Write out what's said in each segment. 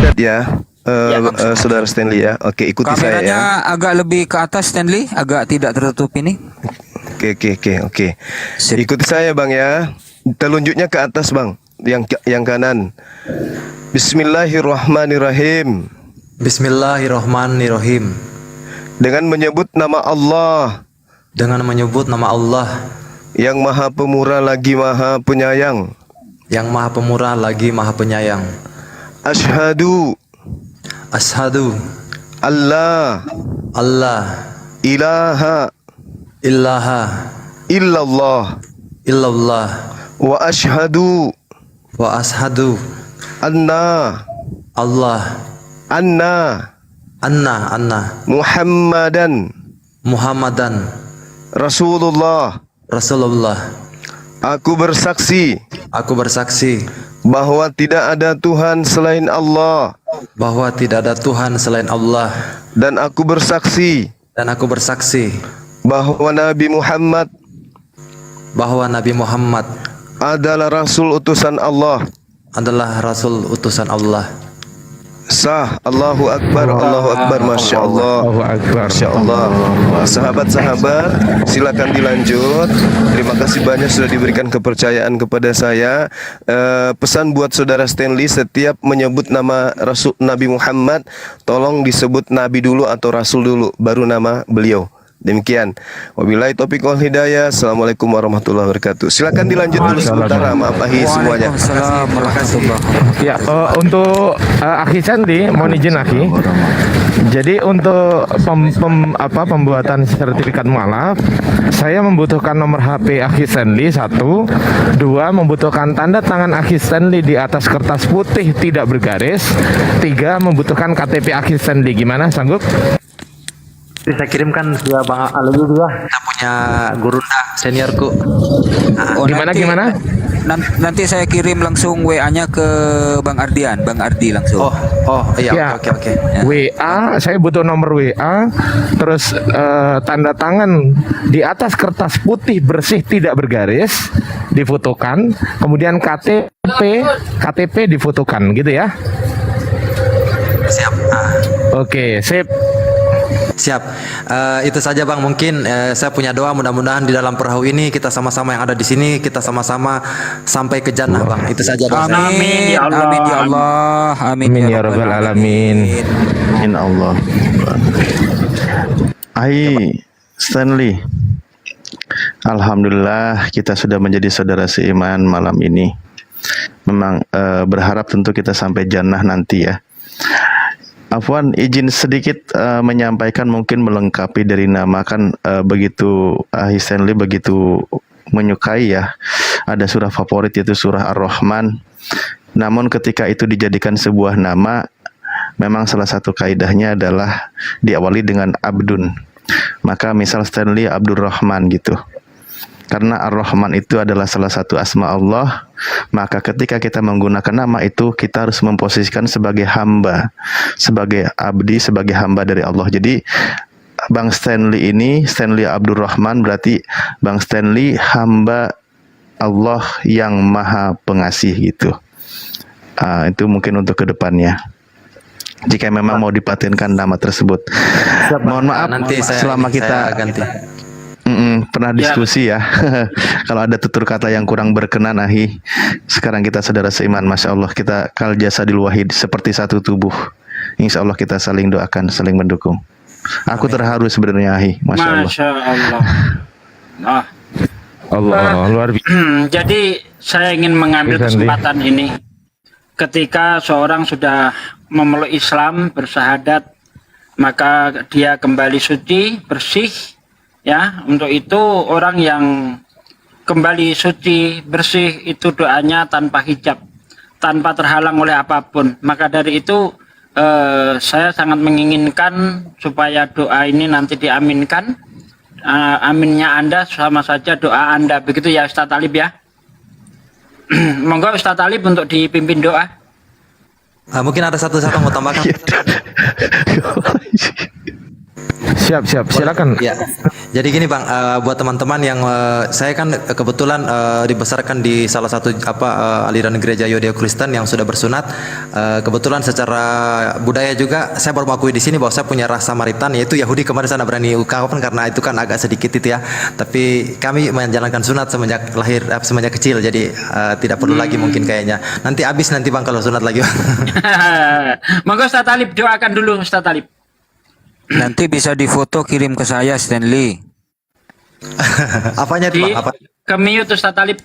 padat ya, Ya, Bang. Saudara Stanley ya. Oke, ikuti saya ya. Kameranya agak lebih ke atas, Stanley, agak tidak tertutup ini. Oke. Sip. Ikuti saya Bang ya. Telunjuknya ke atas Bang, yang kanan. Bismillahirrahmanirrahim. Bismillahirrahmanirrahim. Dengan menyebut nama Allah Dengan menyebut nama Allah yang Maha Pemurah lagi Maha Penyayang. yang Maha Pemurah lagi Maha Penyayang. Asyhadu Asyhadu alla Allah ilaha ilaha illallah illallah wa asyhadu wa ashadu anna anna Muhammadan Muhammadan Rasulullah. Rasulullah. Aku bersaksi Aku bersaksi bahwa tidak ada Tuhan selain Allah, bahwa tidak ada Tuhan selain Allah, dan aku bersaksi dan aku bersaksi bahwa Nabi Muhammad bahwa Nabi Muhammad adalah Rasul utusan Allah. adalah Rasul utusan Allah. Sah. Allahu Akbar, Allahu Akbar, Masya Allah, Masya Allah. Sahabat-sahabat, silakan dilanjut. Terima kasih banyak sudah diberikan kepercayaan kepada saya. Pesan buat saudara Stanley, setiap menyebut nama Rasul Nabi Muhammad, tolong disebut Nabi dulu atau Rasul dulu, baru nama beliau. Demikian. Wabillahi taufiq wal hidayah. Assalamualaikum warahmatullahi wabarakatuh. Silakan dilanjut dulu sementara. Maaf Ahi semuanya. Waalaikumsalam warahmatullahi wabarakatuh. Ya, untuk Akhi Sandi, mohon izin Akhi. Jadi untuk pembuatan sertifikat mualaf, saya membutuhkan nomor HP Akhi Stanley 1, 2 membutuhkan tanda tangan Akhi Stanley di atas kertas putih tidak bergaris, 3 membutuhkan KTP Akhi Stanley. Gimana, sanggup? Saya kirimkan via Bang Ali juga. Kita punya gurunda seniorku. Gimana? Nanti saya kirim langsung WA-nya ke Bang Ardian, Bang Ardi langsung. Iya, Ya. oke. WA, saya butuh nomor WA, terus tanda tangan di atas kertas putih bersih tidak bergaris difotokan, kemudian KTP difotokan, gitu ya. Siap. Oke, sip. Siap. Itu saja Bang. Mungkin saya punya doa, mudah-mudahan di dalam perahu ini kita sama-sama yang ada di sini, kita sama-sama sampai ke jannah Bang. Itu saja doa saya. Amin, amin ya Allah, amin Amin ya rabbal alamin. Amin Allah. Stanley, alhamdulillah kita sudah menjadi saudara seiman malam ini. Memang berharap tentu kita sampai jannah nanti ya. Afwan, izin sedikit menyampaikan, mungkin melengkapi dari nama kan, begitu Stanley begitu menyukai ya, ada surah favorit yaitu surah Ar-Rahman. Namun ketika itu dijadikan sebuah nama, memang salah satu kaidahnya adalah diawali dengan Abdun. Maka misal Stanley Abdurrahman gitu. Karena Ar-Rahman itu adalah salah satu asma Allah, maka ketika kita menggunakan nama itu, kita harus memposisikan sebagai hamba, sebagai abdi, sebagai hamba dari Allah. Jadi Bang Stanley ini, Stanley Abdurrahman, berarti Bang Stanley hamba Allah yang maha pengasih gitu. Itu mungkin untuk kedepannya, jika memang mau dipatenkan nama tersebut. Mohon maaf Nanti selama kita ganti. pernah diskusi ya. Kalau ada tutur kata yang kurang berkenan, Ahi, sekarang kita saudara seiman, Masya Allah, kita kal jasadil wahid, seperti satu tubuh. Insya Allah kita saling doakan, saling mendukung. Aku terharu sebenarnya, Ahi, Masya Allah. Masya Allah. Nah, Allah, luar biasa. jadi saya ingin mengambil kesempatan ini. Ketika seorang sudah memeluk Islam, bersyahadat, maka dia kembali suci, bersih. Ya, untuk itu orang yang kembali suci, bersih, itu doanya tanpa hijab, tanpa terhalang oleh apapun. Maka dari itu saya sangat menginginkan supaya doa ini nanti diaminkan. Aminnya Anda sama saja doa Anda. Begitu ya Ustaz Talib ya. Monggo Ustaz Talib untuk dipimpin doa. Mungkin ada satu mau tambahkan. Siap, silakan. Ya, jadi gini Bang, buat teman-teman yang saya kan kebetulan dibesarkan di salah satu aliran gereja Yudeo Kristen yang sudah bersunat. Kebetulan secara budaya juga saya baru mengakui di sini bahwa saya punya ras Samaritan, yaitu Yahudi. Kemarin saya berani ungkapkan karena itu kan agak sedikit itu ya. Tapi kami menjalankan sunat semenjak lahir, semenjak kecil, jadi tidak perlu lagi mungkin kayaknya. Nanti Bang kalau sunat lagi. Monggo Ustaz Talib doakan dulu Ustaz Talib. Nanti bisa difoto kirim ke saya Stanley. Apanya itu Bang? Apa? Ke mute Ustaz Talib.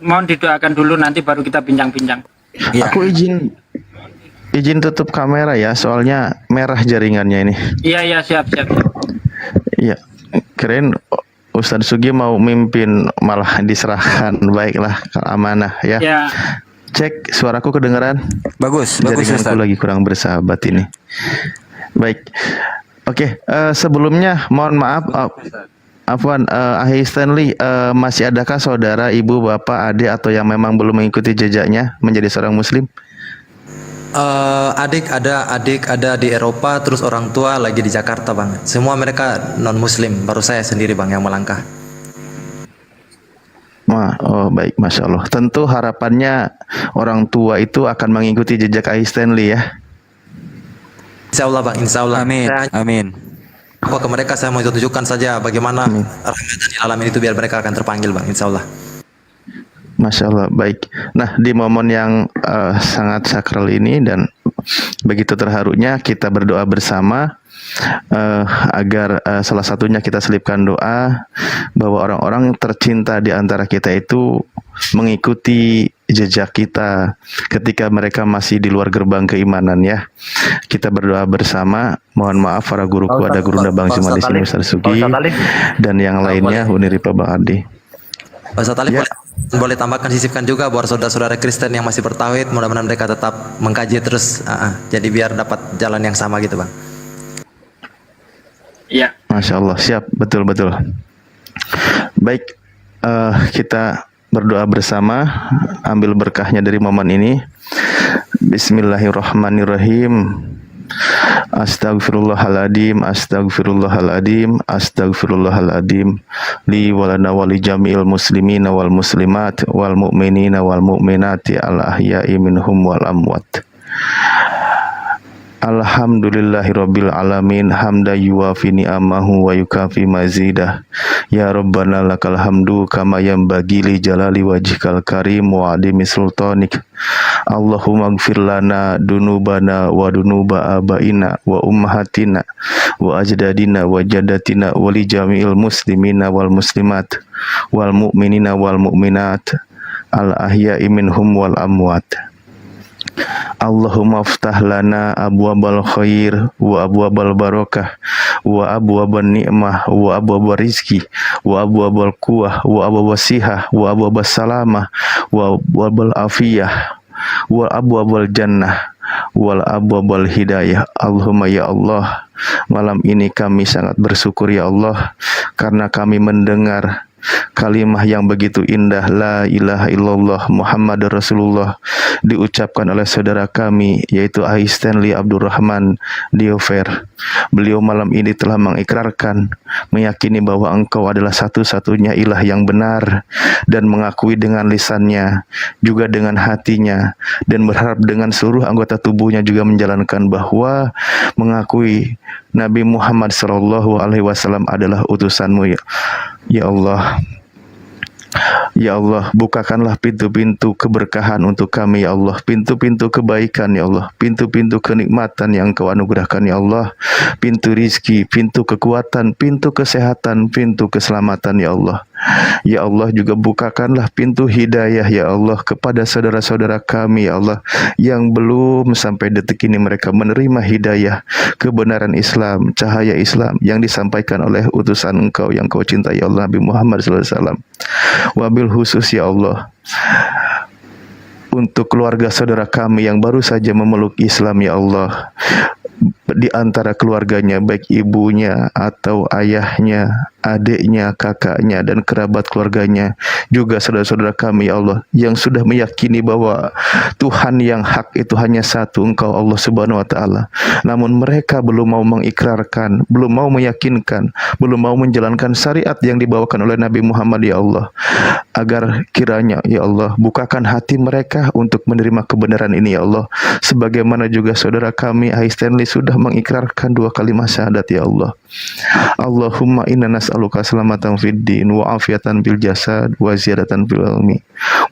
Mohon didoakan dulu, nanti baru kita bincang-bincang. Ya. Aku izin tutup kamera ya, soalnya merah jaringannya ini. Iya, siap. Iya, keren. Ustadz Sugi mau mimpin malah diserahkan. Baiklah, amanah ya. Ya. Cek suaraku kedengaran? Bagus Jaringanku Ustaz. lagi kurang bersahabat ini. Baik. Oke, sebelumnya mohon maaf Afwan, Ahi Stanley, masih adakah saudara, ibu, bapak, adik atau yang memang belum mengikuti jejaknya menjadi seorang muslim? Adik ada di Eropa, terus orang tua lagi di Jakarta Bang. Semua mereka non muslim, baru saya sendiri Bang yang melangkah. Oh baik, masya Allah. Tentu harapannya orang tua itu akan mengikuti jejak Ahi Stanley ya. Insya Allah Bang, insya Allah. Amin. Apa ke mereka saya mau tunjukkan saja bagaimana Ramadan di alam ini itu biar mereka akan terpanggil Bang, insya Allah. Masya Allah, baik. Nah, di momen yang sangat sakral ini dan begitu terharunya, kita berdoa bersama agar salah satunya kita selipkan doa bahwa orang-orang tercinta di antara kita itu mengikuti jejak kita ketika mereka masih di luar gerbang keimanan ya. Kita berdoa bersama. Mohon maaf para guruku, ada Guru Bang Cuma di sini, Ustaz Sugi, dan yang lainnya Uniripa Bang Ardi. Ustaz Talib boleh tambahkan, sisipkan juga buat saudara-saudara Kristen yang masih bertauhid, mudah-mudahan mereka tetap mengkaji terus, jadi biar dapat jalan yang sama gitu Bang. Iya. Masya Allah, siap, betul. Baik, kita berdoa bersama, ambil berkahnya dari momen ini. Bismillahirrahmanirrahim. Astagfirullahaladzim li walana wali jami'il muslimina wal muslimat wal mu'minina wal mu'minati al ahya'i minhum wal amwat. Alhamdulillahirabbil alamin, hamda yuwafi ni'amahu wa yukafi mazidah. Ya Rabbana lakal hamdu kama yanbaghi li jalali wajhikal karim wa adimi sultanik. Allahumma ighfir lana dunubana wa dunuba abaina wa ummahatina wa ajdadina wa jaddatina wa li jami'il muslimina wal muslimat wal mu'minina wal mu'minat al ahya'i minhum wal amwat. Allahumma aftah lana abwabal khair wa abwabal barakah wa abwaban ni'mah wa abwabal rizki wa abwabal quwah wa abwabal sihah wa abwabal salamah wa abwabal afiyah wa abwabal jannah wal abwabal hidayah. Allahumma ya Allah, malam ini kami sangat bersyukur ya Allah karena kami mendengar kalimah yang begitu indah, la ilaha illallah Muhammad Rasulullah, diucapkan oleh saudara kami yaitu Ahi Stanley Abdurrahman Diover. Beliau malam ini telah mengikrarkan, meyakini bahwa engkau adalah satu-satunya ilah yang benar, dan mengakui dengan lisannya juga dengan hatinya, dan berharap dengan seluruh anggota tubuhnya juga menjalankan bahwa mengakui Nabi Muhammad SAW adalah utusanmu ya Allah. Ya Allah, bukakanlah pintu-pintu keberkahan untuk kami ya Allah, pintu-pintu kebaikan ya Allah, pintu-pintu kenikmatan yang Engkau anugerahkan ya Allah, pintu rizki, pintu kekuatan, pintu kesehatan, pintu keselamatan ya Allah. Ya Allah, juga bukakanlah pintu hidayah ya Allah kepada saudara-saudara kami ya Allah yang belum sampai detik ini mereka menerima hidayah kebenaran Islam, cahaya Islam yang disampaikan oleh utusan Engkau yang Kau cintai ya Allah, Nabi Muhammad SAW. Wabil khusus ya Allah untuk keluarga saudara kami yang baru saja memeluk Islam ya Allah, di antara keluarganya, baik ibunya atau ayahnya, adiknya, kakaknya, dan kerabat keluarganya, juga saudara-saudara kami ya Allah, yang sudah meyakini bahwa Tuhan yang hak itu hanya satu, Engkau Allah Subhanahu wa Ta'ala. Namun mereka belum mau mengikrarkan, belum mau meyakinkan, belum mau menjalankan syariat yang dibawakan oleh Nabi Muhammad ya Allah. Agar kiranya ya Allah, bukakan hati mereka untuk menerima kebenaran ini ya Allah. Sebagaimana juga saudara kami Ai Stanley sudah mengikrarkan 2 kalimat syahadat ya Allah. Allahumma inna nas'aluka salamatan fid din wa afiatan bil jasad wa ziyadatan fil ilmi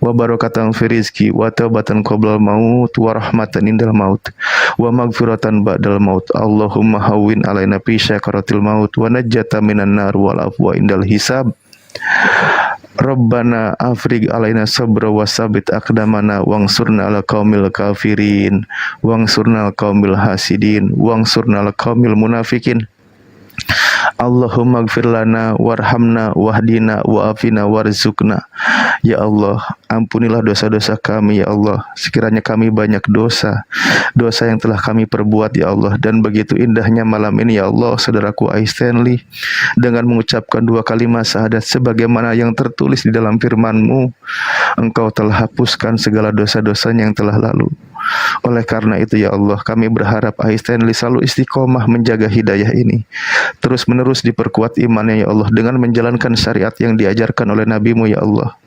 wa barakatan fi rizqi wa taubatan qoblal maut wa rahmatan indal maut wa magfiratan ba'dal maut. Allahumma hawwin alaina fi syakaratil maut wa najjata minan nar wal afwa indal hisab. Rabbana afrig alaina sabra wa sabit aqdamana wangsurna ala qaumil kafirin wangsurna ala qaumil hasidin wangsurna ala qaumil munafikin. Allahumma gfir lana warhamna wahdina wa'afina warzuqna. Ya Allah, ampunilah dosa-dosa kami ya Allah. Sekiranya kami banyak dosa yang telah kami perbuat ya Allah. Dan begitu indahnya malam ini ya Allah, saudaraku Ai Stanley dengan mengucapkan 2 kalimat syahadat sebagaimana yang tertulis di dalam firman-Mu, Engkau telah hapuskan segala dosa-dosanya yang telah lalu. Oleh karena itu ya Allah, kami berharap Ai Stanley selalu istiqomah menjaga hidayah ini, terus menerus diperkuat imannya ya Allah dengan menjalankan syariat yang diajarkan oleh Nabi-Mu ya Allah.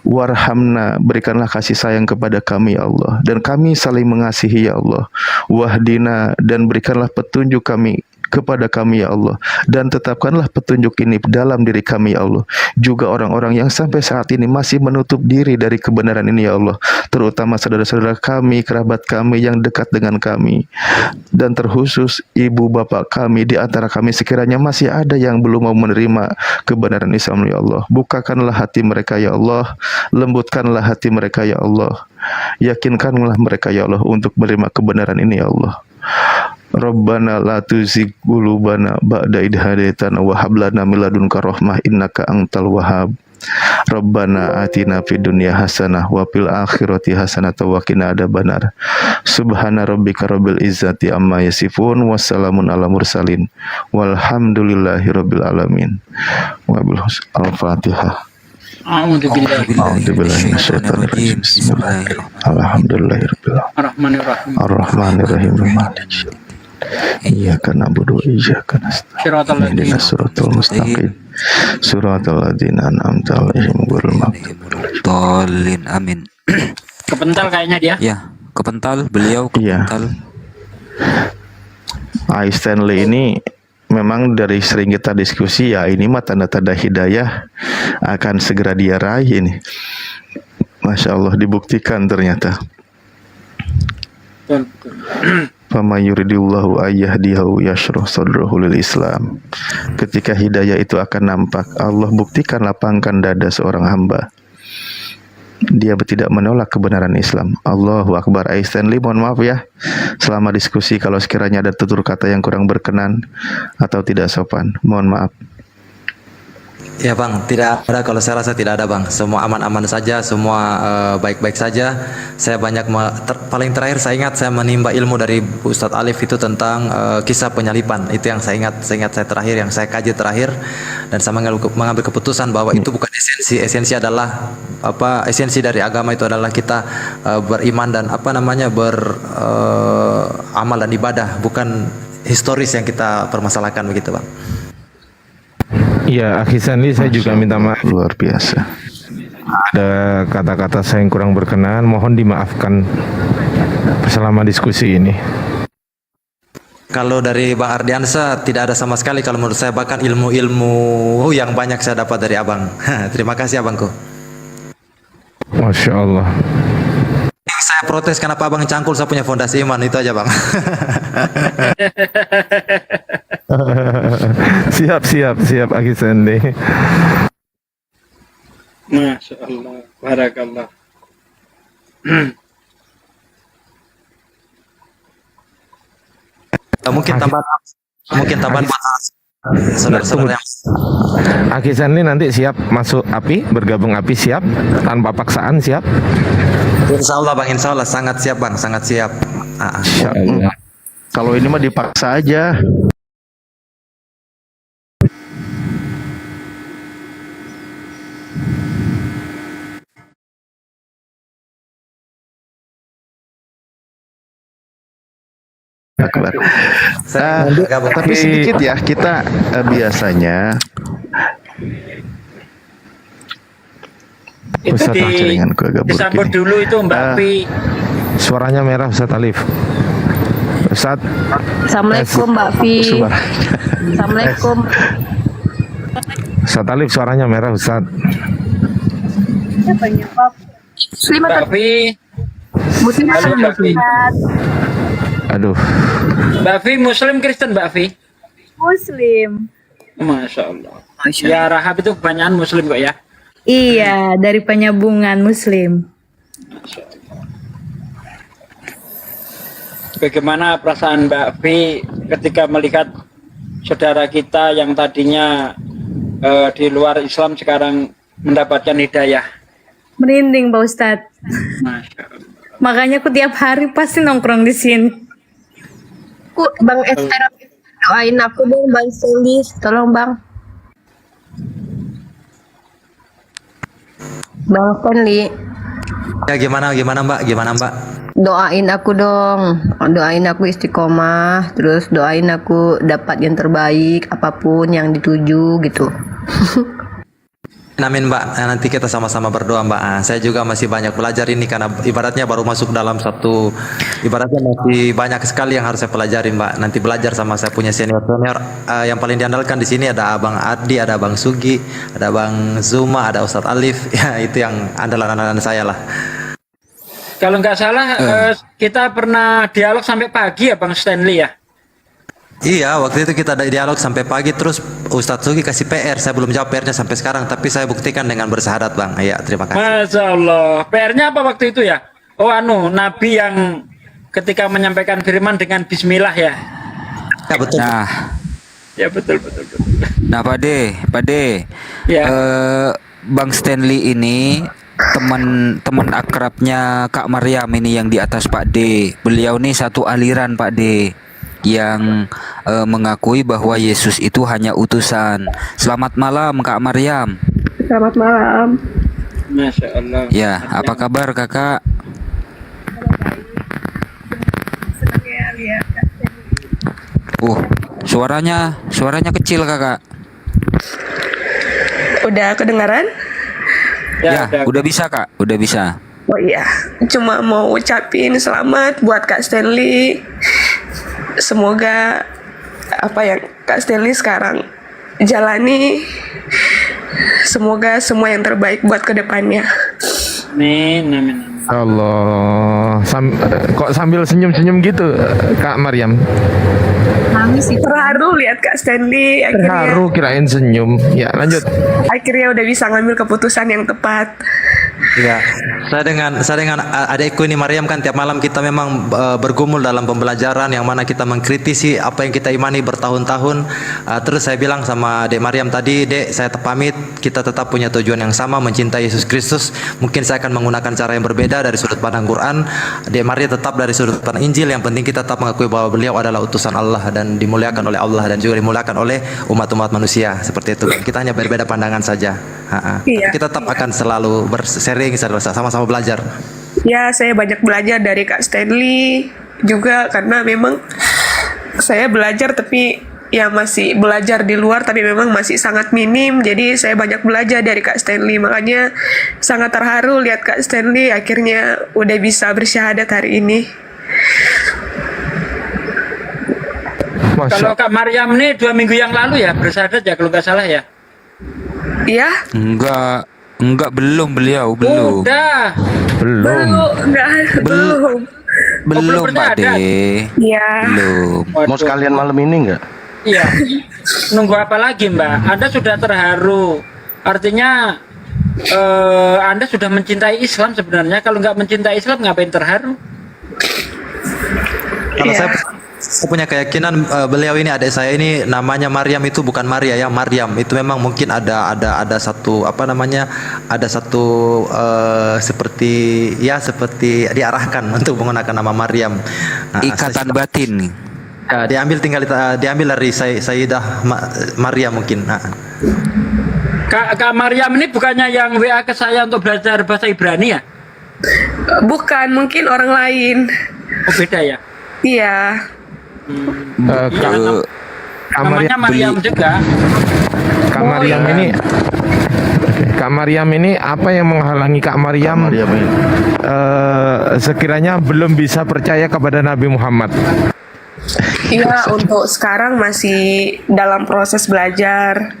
Warhamna, berikanlah kasih sayang kepada kami ya Allah, dan kami saling mengasihi ya Allah. Wahdina, dan berikanlah petunjuk kepada kami ya Allah, dan tetapkanlah petunjuk ini dalam diri kami ya Allah, juga orang-orang yang sampai saat ini masih menutup diri dari kebenaran ini ya Allah, terutama saudara-saudara kami, kerabat kami yang dekat dengan kami, dan terkhusus ibu bapak kami di antara kami sekiranya masih ada yang belum mau menerima kebenaran Islam ya Allah. Bukakanlah hati mereka ya Allah, lembutkanlah hati mereka ya Allah, yakinkanlah mereka ya Allah untuk menerima kebenaran ini ya Allah. Rabbana la tuzigh qulubana ba'da idh hadaitana wa hab lana min ladunka rahmah innaka antal wahhab. Rabbana atina fid dunya hasanah wa fil akhirati hasanah wa qina adzabannar. Subhana rabbika rabbil izzati amma yasifun wa salamun ala mursalin walhamdulillahi rabbil alamin. Wa bil al-Fatihah. A'udzu billahi minasyaitonir rajim. Alhamdulillahirabbil alamin. Ar-Rahmanir-Rahim. Iyyaka na'budu wa iyyaka nasta'in. Ihdinas siratal mustaqim. Siratal ladzina an'amta 'alaihim ghairil maghdubi 'alaihim. Amin. Kepental kayaknya dia. Ya, kepental, beliau kepental. Ai Stanley ini memang dari sering kita diskusi ya, ini mah tanda-tanda hidayah akan segera dia raih ini. Masya Allah, dibuktikan ternyata. Fama yuridillahu ayyahdihu yashrah sadrahu lil Islam. Ketika hidayah itu akan nampak, Allah buktikan lapangkan dada seorang hamba. Dia tidak menolak kebenaran Islam. Allahu Akbar. Ai Stanley, mohon maaf ya selama diskusi kalau sekiranya ada tutur kata yang kurang berkenan atau tidak sopan, mohon maaf. Ya Bang, tidak ada, kalau saya rasa tidak ada Bang. Semua aman-aman saja, semua baik-baik saja. Saya banyak paling terakhir saya ingat saya menimba ilmu dari Ustadz Alif itu tentang kisah penyalipan. Itu yang saya ingat saya terakhir, yang saya kaji terakhir, dan saya mengambil keputusan bahwa itu bukan esensi. Esensi adalah esensi dari agama itu adalah kita beriman dan beramal dan ibadah, bukan historis yang kita permasalahkan begitu Bang. Iya, Akhi Stanley, saya juga minta maaf. Luar biasa. Ada kata-kata saya yang kurang berkenan, mohon dimaafkan selama diskusi ini. Kalau dari Bang Ardiansa tidak ada sama sekali kalau menurut saya, bahkan ilmu-ilmu yang banyak saya dapat dari Abang. Terima kasih Abangku. Masya Allah. Saya protes kenapa Abang cangkul saya punya fondasi iman, itu aja Bang. Siap Akhi Stanley. Masya Allah, barakallah. Mungkin tambahan buat saudara-saudara yang Akhi Stanley nanti siap masuk API, bergabung API, siap tanpa paksaan, siap. Insya Allah Bang, insya Allah sangat siap Bang, sangat siap. Insya Allah. Kalau ini mah dipaksa aja. Akbar. Tapi sedikit ya, kita biasanya Itu Ustaz, jaringanku agak buruk disambut ini. dulu itu Mbak Pi. Suaranya merah Ustaz Alif. Ustaz. Assalamualaikum Mbak Fi. Assalamualaikum. Ustaz Alif suaranya merah Ustaz. Muslim Mbak atau Pi. Muslim atau Halo, Mbak Fi. Aduh. Mbak Fi Muslim Kristen Mbak Fi. Muslim. Masya Allah. Ya Rahab itu kebanyakan Muslim kok ya. Iya, dari penyambungan Muslim. Bagaimana perasaan Mbak Fi ketika melihat saudara kita yang tadinya di luar Islam sekarang mendapatkan hidayah? Merinding Pak Ustadz. Masya Allah. Makanya aku tiap hari pasti nongkrong di sini. Bang Esther, doain aku dong Bang Solis, tolong Bang. Bang Stanley, Ya gimana Mbak? doain aku dong, doain aku istiqomah, terus doain aku dapat yang terbaik apapun yang dituju gitu. Amin Mbak, nanti kita sama-sama berdoa Mbak. Saya juga masih banyak belajar ini karena ibaratnya baru masuk dalam satu, ibaratnya masih banyak sekali yang harus saya pelajari Mbak. Nanti belajar sama saya punya senior-senior yang paling diandalkan di sini ada Abang Adi, ada Abang Sugi, ada Bang Zuma, ada Ustadz Alif. Ya itu yang andalan-andalan saya lah. Kalau nggak salah kita pernah dialog sampai pagi ya Bang Stanley ya. Iya, waktu itu kita ada dialog sampai pagi, terus Ustadz Sugi kasih PR, saya belum jawab PR-nya sampai sekarang, tapi saya buktikan dengan bersahadat Bang. Iya, terima kasih. Masya Allah. PR-nya apa waktu itu ya? Oh Nabi yang ketika menyampaikan firman dengan Bismillah ya. Ya betul. Nah, Ya betul. nah Pak De, Ya. Bang Stanley ini teman akrabnya Kak Maryam ini yang di atas Pak D. Beliau ini satu aliran Pak D yang mengakui bahwa Yesus itu hanya utusan. Selamat malam Kak Maryam. Selamat malam. Masya Allah. Ya, apa kabar Kakak? Suaranya kecil Kakak. Udah kedengaran? Ya, udah bisa Kak, udah bisa. Oh iya, cuma mau ucapin selamat buat Kak Stanley. Semoga apa yang Kak Stanley sekarang jalani, semoga semua yang terbaik buat kedepannya. Amin. Allah. Kok sambil senyum-senyum gitu Kak Maryam? Nangis itu. Terharu lihat Kak Stanley Terharu kirain senyum. Ya, lanjut. akhirnya udah bisa ngambil keputusan yang tepat. Ya, saya dengan adikku ini Maryam kan tiap malam kita memang bergumul dalam pembelajaran yang mana kita mengkritisi apa yang kita imani bertahun-tahun. Terus saya bilang sama Dek Maryam tadi, Dek, saya pamit, kita tetap punya tujuan yang sama, mencintai Yesus Kristus. Mungkin saya akan menggunakan cara yang berbeda dari sudut pandang Quran. Dek Maryam tetap dari sudut pandang Injil. Yang penting kita tetap mengakui bahwa beliau adalah utusan Allah dan dimuliakan oleh Allah dan juga dimuliakan oleh umat-umat manusia. Seperti itu. Kita hanya berbeda pandangan saja. Iya. Kita tetap akan selalu bersharing, sama-sama belajar. Ya, saya banyak belajar dari Kak Stanley juga karena memang saya belajar tapi ya masih belajar di luar tapi memang masih sangat minim. Jadi saya banyak belajar dari Kak Stanley. Makanya sangat terharu lihat Kak Stanley akhirnya udah bisa bersyahadat hari ini. Kalau Kak Maryam ini 2 minggu yang lalu ya bersyahadat ya kalau nggak salah ya. Iya? Enggak, belum beliau, belum. Udah. Belum. Belum belum Pak ada. De. Iya. Belum. Mau sekalian malam ini enggak? Iya. Nunggu apa lagi Mbak? Anda sudah terharu. Artinya Anda sudah mencintai Islam sebenarnya. Kalau nggak mencintai Islam ngapain terharu? Kalau Iya. saya punya keyakinan beliau ini, adik saya ini namanya Maryam, itu bukan Maria ya, Maryam. Itu memang mungkin ada satu seperti diarahkan untuk menggunakan nama Maryam. Ikatan batin nih. Ya, diambil dari Sayyidah Maria mungkin. Nah. Kak Maryam ini bukannya yang WA ke saya untuk belajar bahasa Ibrani ya? Bukan, mungkin orang lain. Oh, beda ya? Iya. Namanya Maryam juga. Kak Maryam ini Kak Maryam ini apa yang menghalangi Kak Maryam sekiranya belum bisa percaya kepada Nabi Muhammad? Iya, untuk sekarang masih dalam proses belajar.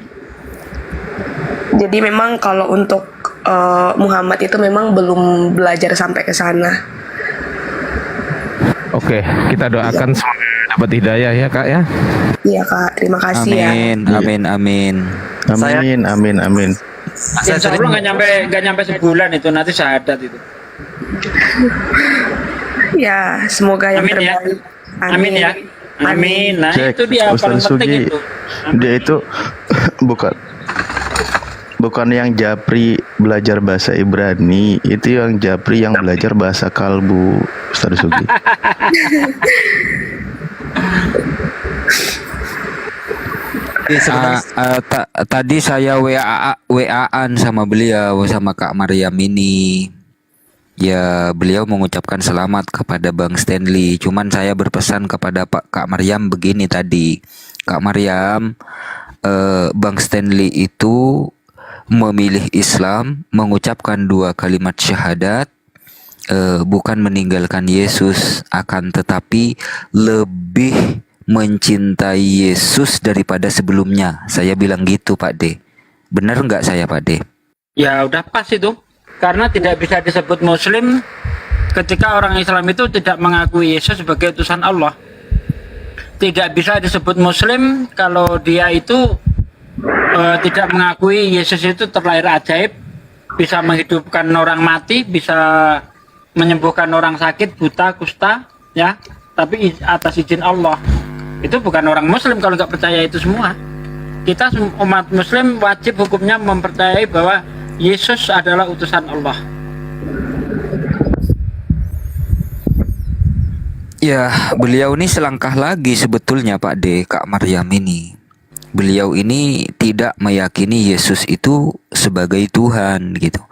Jadi memang kalau untuk Muhammad itu memang belum belajar sampai ke sana. Oke, kita doakan semoga dapat hidayah ya Kak ya. Iya Kak, terima kasih ya. Amin. Amin. Insya Allah nggak nyampe sebulan itu nanti syahadat itu. Ya, semoga yang Amin ya. terbaik. Amin ya. Amin. Nah Cek, itu dia paling Ustaz penting Sugi, itu. dia itu bukan yang japri belajar bahasa Ibrani, itu yang japri yang belajar bahasa kalbu, Ustaz Sugi. Tadi saya WA-an sama beliau, sama Kak Maryam ini. Ya, beliau mengucapkan selamat kepada Bang Stanley. Cuman saya berpesan kepada Kak Maryam begini tadi. Kak Maryam, Bang Stanley itu memilih Islam, mengucapkan 2 kalimat syahadat, bukan meninggalkan Yesus, akan tetapi lebih mencintai Yesus daripada sebelumnya. Saya bilang gitu Pak D. Benar nggak saya Pak D? Ya udah pas itu. Karena tidak bisa disebut Muslim ketika orang Islam itu tidak mengakui Yesus sebagai utusan Allah. Tidak bisa disebut Muslim kalau dia itu tidak mengakui Yesus itu terlahir ajaib, bisa menghidupkan orang mati, bisa menyembuhkan orang sakit, buta, kusta, ya. Tapi atas izin Allah. Itu bukan orang Muslim kalau nggak percaya itu semua. Kita umat Muslim wajib hukumnya mempercayai bahwa Yesus adalah utusan Allah. Ya, beliau ini selangkah lagi sebetulnya Pak D, Kak Maryam ini. Beliau ini tidak meyakini Yesus itu sebagai Tuhan gitu.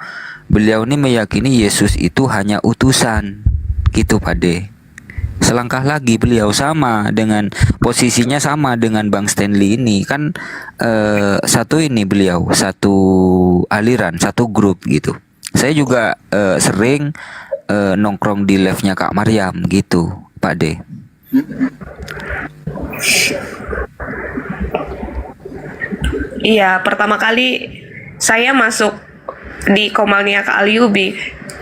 Beliau ini meyakini Yesus itu hanya utusan gitu Pak D. Selangkah lagi beliau sama dengan posisinya sama dengan Bang Stanley ini kan satu ini beliau satu aliran satu grup gitu. Saya juga sering nongkrong di live-nya Kak Maryam gitu Pak D. Iya, pertama kali saya masuk di Komalnia Kak Alyubi.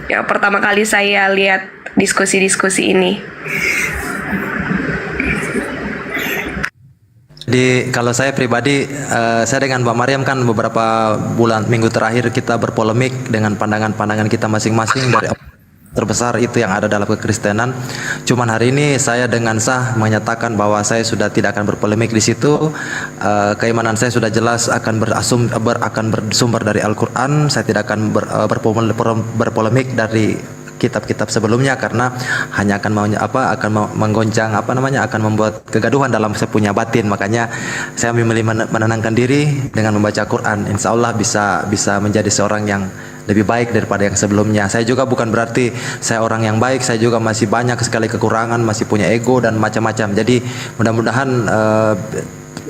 Ya, pertama kali saya lihat diskusi-diskusi ini. Jadi kalau saya pribadi, saya dengan Mbak Maryam kan beberapa minggu terakhir kita berpolemik dengan pandangan-pandangan kita masing-masing dari terbesar itu yang ada dalam kekristenan. Cuman hari ini saya dengan sah menyatakan bahwa saya sudah tidak akan berpolemik di situ. Keimanan saya sudah jelas akan bersumber dari Al-Quran. Saya tidak akan berpolemik dari kitab-kitab sebelumnya karena hanya akan menggoncang akan membuat kegaduhan dalam saya punya batin. Makanya saya memilih menenangkan diri dengan membaca Quran. Insya Allah bisa menjadi seorang yang lebih baik daripada yang sebelumnya. Saya juga bukan berarti saya orang yang baik, saya juga masih banyak sekali kekurangan, masih punya ego dan macam-macam. Jadi mudah-mudahan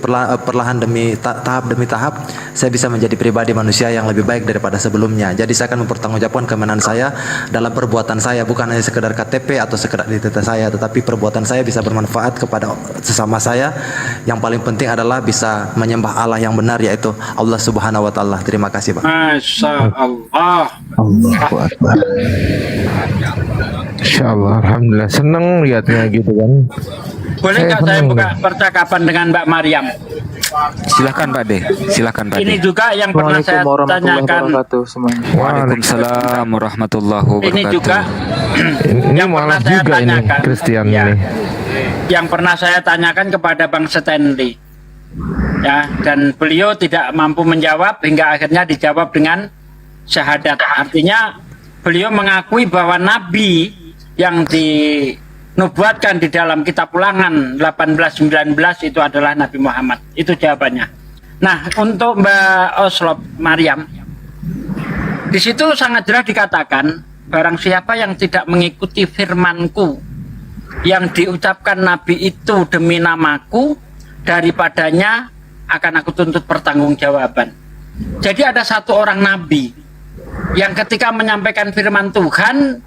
perlahan tahap demi tahap saya bisa menjadi pribadi manusia yang lebih baik daripada sebelumnya. Jadi saya akan mempertanggungjawabkan keimanan saya dalam perbuatan saya, bukan hanya sekedar KTP atau sekedar identitas saya, tetapi perbuatan saya bisa bermanfaat kepada sesama saya. Yang paling penting adalah bisa menyembah Allah yang benar, yaitu Allah Subhanahu wa taala. Terima kasih, Pak. Masya Allah. Allahu Akbar. Insyaallah, alhamdulillah, seneng lihatnya gitu kan. Boleh nggak saya buka percakapan dengan Mbak Maryam? Silakan Pak De, silakan Pak Ini De. juga yang pernah saya tanyakan. Waalaikumsalam warahmatullahi wabarakatuh. Ini juga Ini yang pernah malah saya juga ini tanyakan. Christian Ya. ini. Yang pernah saya tanyakan kepada Bang Stanley. Ya, dan beliau tidak mampu menjawab hingga akhirnya dijawab dengan syahadat. Artinya beliau mengakui bahwa nabi yang nubuatkan di dalam kitab Ulangan 18:19 itu adalah Nabi Muhammad. Itu jawabannya. Nah, untuk Mbak Oslop Maryam, di situ sangat jelas dikatakan, barang siapa yang tidak mengikuti firmanku yang diucapkan Nabi itu demi namaku, daripadanya akan aku tuntut pertanggungjawaban. Jadi ada satu orang Nabi yang ketika menyampaikan firman Tuhan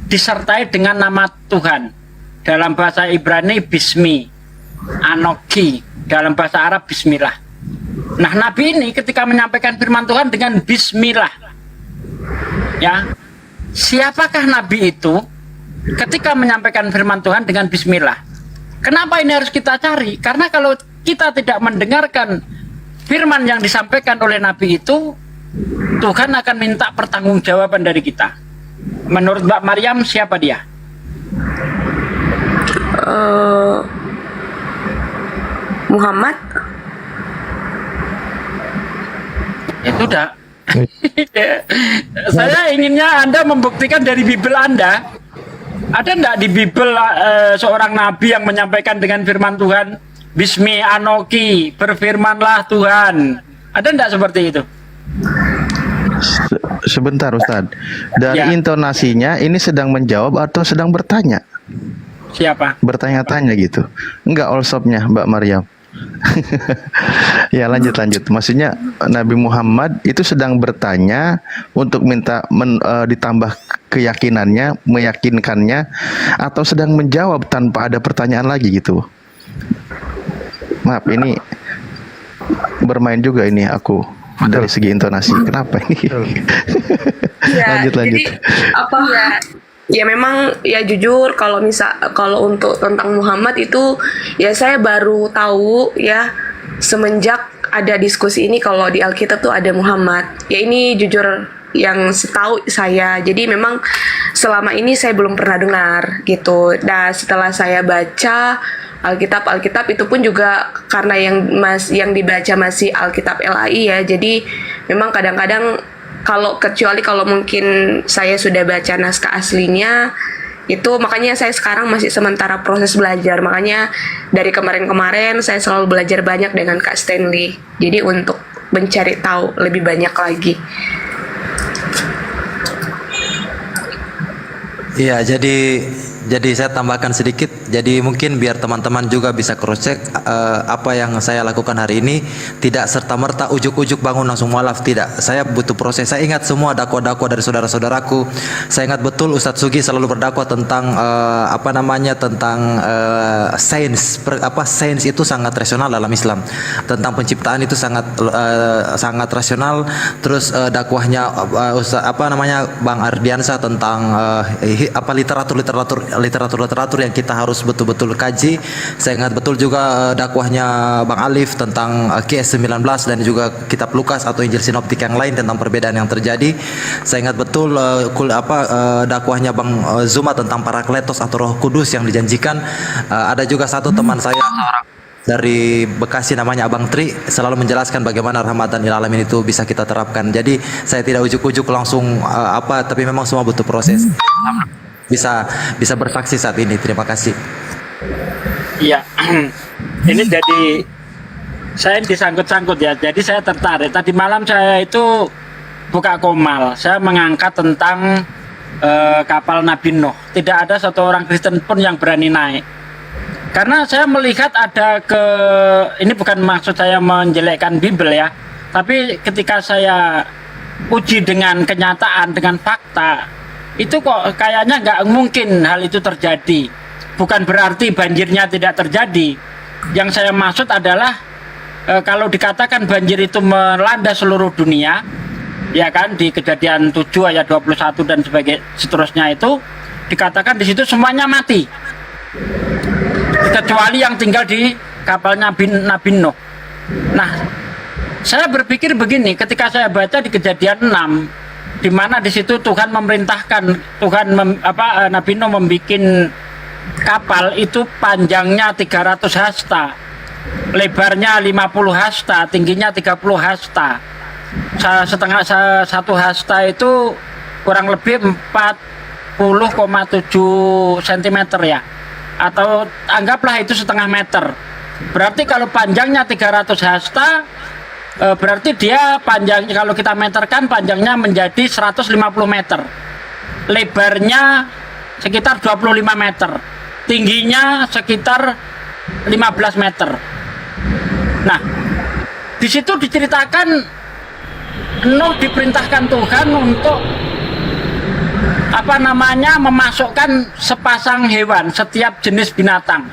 disertai dengan nama Tuhan. Dalam bahasa Ibrani Bismi, Anoki, dalam bahasa Arab Bismillah. Nah, Nabi ini ketika menyampaikan firman Tuhan dengan Bismillah, ya, siapakah Nabi itu ketika menyampaikan firman Tuhan dengan Bismillah? Kenapa ini harus kita cari? Karena kalau kita tidak mendengarkan firman yang disampaikan oleh Nabi itu, Tuhan akan minta pertanggungjawaban dari kita. Menurut Mbak Maryam, siapa dia? Muhammad. Itu udah. Saya inginnya Anda membuktikan dari Bible Anda. Ada enggak di Bible seorang nabi yang menyampaikan dengan firman Tuhan, Bismi Anoki, berfirmanlah Tuhan. Ada enggak seperti itu? Sebentar Ustadz, dari Ya. intonasinya ini sedang menjawab atau sedang bertanya? Siapa? Bertanya-tanya gitu. Enggak all-stopnya Mbak Maryam. Ya lanjut. Maksudnya Nabi Muhammad itu sedang bertanya untuk minta ditambah keyakinannya, meyakinkannya, atau sedang menjawab tanpa ada pertanyaan lagi gitu. Maaf, ini bermain juga ini aku dari segi intonasi. Kenapa ini? Ya, lanjut. jadi apa ya memang ya jujur kalau untuk tentang Muhammad itu ya saya baru tahu ya semenjak ada diskusi ini kalau di Alkitab tuh ada Muhammad. Ya ini jujur yang setahu saya. Jadi memang selama ini saya belum pernah dengar gitu. Dan setelah saya baca Alkitab itu pun juga karena yang dibaca masih Alkitab LAI ya. Jadi memang kadang-kadang kecuali kalau mungkin saya sudah baca naskah aslinya itu, makanya saya sekarang masih sementara proses belajar. Makanya dari kemarin-kemarin saya selalu belajar banyak dengan Kak Stanley. Jadi untuk mencari tahu lebih banyak lagi. Iya, jadi saya tambahkan sedikit. Jadi mungkin biar teman-teman juga bisa cross check apa yang saya lakukan hari ini tidak serta-merta ujuk-ujuk bangun langsung mualaf, tidak. Saya butuh proses. Saya ingat semua dakwah-dakwah dari saudara-saudaraku. Saya ingat betul Ustadz Sugi selalu berdakwah tentang tentang sains itu sangat rasional dalam Islam. Tentang penciptaan itu sangat rasional. Terus dakwahnya Bang Ardiansa tentang literatur yang kita harus betul-betul kaji. Saya ingat betul juga dakwahnya Bang Alif tentang QS19 dan juga kitab Lukas atau Injil Sinoptik yang lain tentang perbedaan yang terjadi. Saya ingat betul dakwahnya Bang Zuma tentang Parakletos atau Roh Kudus yang dijanjikan. Ada juga satu teman saya dari Bekasi namanya Abang Tri selalu menjelaskan bagaimana rahmatan lil alamin itu bisa kita terapkan. Jadi saya tidak ujuk-ujuk langsung tapi memang semua butuh proses. Bisa bersaksi saat ini. Terima kasih. Iya. Ini jadi saya disangkut-sangkut ya. Jadi saya tertarik. Tadi malam saya itu buka Komal. Saya mengangkat tentang kapal Nabi Nuh. Tidak ada satu orang Kristen pun yang berani naik. Karena saya melihat ini bukan maksud saya menjelekkan Bible ya. Tapi ketika saya uji dengan kenyataan, dengan fakta, itu kok kayaknya nggak mungkin hal itu terjadi. Bukan berarti banjirnya tidak terjadi. Yang saya maksud adalah kalau dikatakan banjir itu melanda seluruh dunia, ya kan, di Kejadian 7 ayat 21 dan seterusnya itu dikatakan di situ semuanya mati, kecuali yang tinggal di kapalnya Nabi Nuh. Nah, saya berpikir begini, ketika saya baca di Kejadian 6, di mana di situ Tuhan memerintahkan, Nabi Nuh membuat kapal itu panjangnya 300 hasta, lebarnya 50 hasta, tingginya 30 hasta. Satu hasta itu kurang lebih 40,7 cm ya. atau anggaplah itu setengah meter. Berarti kalau panjangnya 300 hasta, berarti dia panjangnya kalau kita meterkan panjangnya menjadi 150 meter. Lebarnya sekitar 25 meter. Tingginya sekitar 15 meter. Nah, di situ diceritakan Nuh diperintahkan Tuhan untuk memasukkan sepasang hewan, setiap jenis binatang.